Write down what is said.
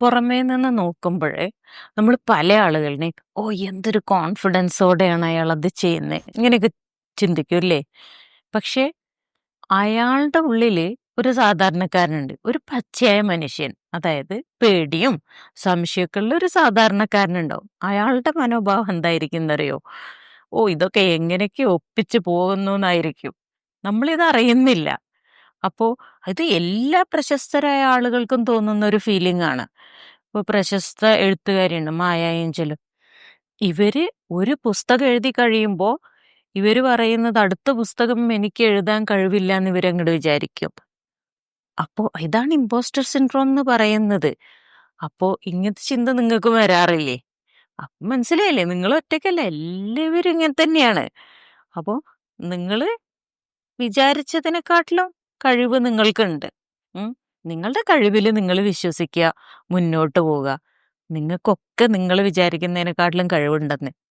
പുറമേ നിന്ന് നോക്കുമ്പഴേ നമ്മൾ പല ആളുകളുടെയും "ഓ! എന്തൊരു കോൺഫിഡൻസോടെയാണ് അയാളത് ചെയ്യുന്നെ" ഇങ്ങനെയൊക്കെ ചിന്തിക്കും ല്ലേ? പക്ഷേ അയാളുടെ ഉള്ളില് ഒരു സാധാരണക്കാരനുണ്ട്. ഒരു പച്ചയായ മനുഷ്യൻ. അതായത് പേടിയും സംശയമൊക്കെ ഉള്ള ഒരു സാധാരണക്കാരനുണ്ടാവും. അയാളുടെ മനോഭാവം എന്തായിരിക്കുംന്നറിയോ? "ഓ! ഇതൊക്കെ എങ്ങനെയൊക്കെ ഒപ്പിച്ച് പോകുന്നുന്നായിരിക്കും." നമ്മളിത് അറിയുന്നില്ല. അപ്പോ ഇത് എല്ലാ പ്രശസ്തരായ ആളുകൾക്കും തോന്നുന്ന ഒരു ഫീലിംഗാണ്. ഇപ്പൊ പ്രശസ്ത എഴുത്തുകാരിയുണ്ട് മായ ഏഞ്ചല്. ഇവര് ഒരു പുസ്തകം എഴുതി കഴിയുമ്പോ ഇവര് പറയുന്നത് അടുത്ത പുസ്തകം എനിക്ക് എഴുതാൻ കഴിവില്ലാന്ന് ഇവരങ്ങട് വിചാരിക്കും. അപ്പോ ഇതാണ് ഇമ്പോസ്റ്റർ സിൻഡ്രോം എന്ന് പറയുന്നത്. അപ്പോ ഇങ്ങനത്തെ ചിന്ത നിങ്ങൾക്കും വരാറില്ലേ? അപ്പൊ മനസ്സിലായില്ലേ? നിങ്ങൾ ഒറ്റയ്ക്കല്ല. എല്ലാവരും ഇങ്ങനെ തന്നെയാണ്. അപ്പോ നിങ്ങള് വിചാരിച്ചതിനെക്കാട്ടിലും കഴിവ് നിങ്ങൾക്കുണ്ട്. ഉം. നിങ്ങളുടെ കഴിവില് നിങ്ങൾ വിശ്വസിക്കുക, മുന്നോട്ട് പോവുക. നിങ്ങൾക്കൊക്കെ നിങ്ങൾ വിചാരിക്കുന്നതിനെക്കാട്ടിലും കഴിവുണ്ടെന്ന്.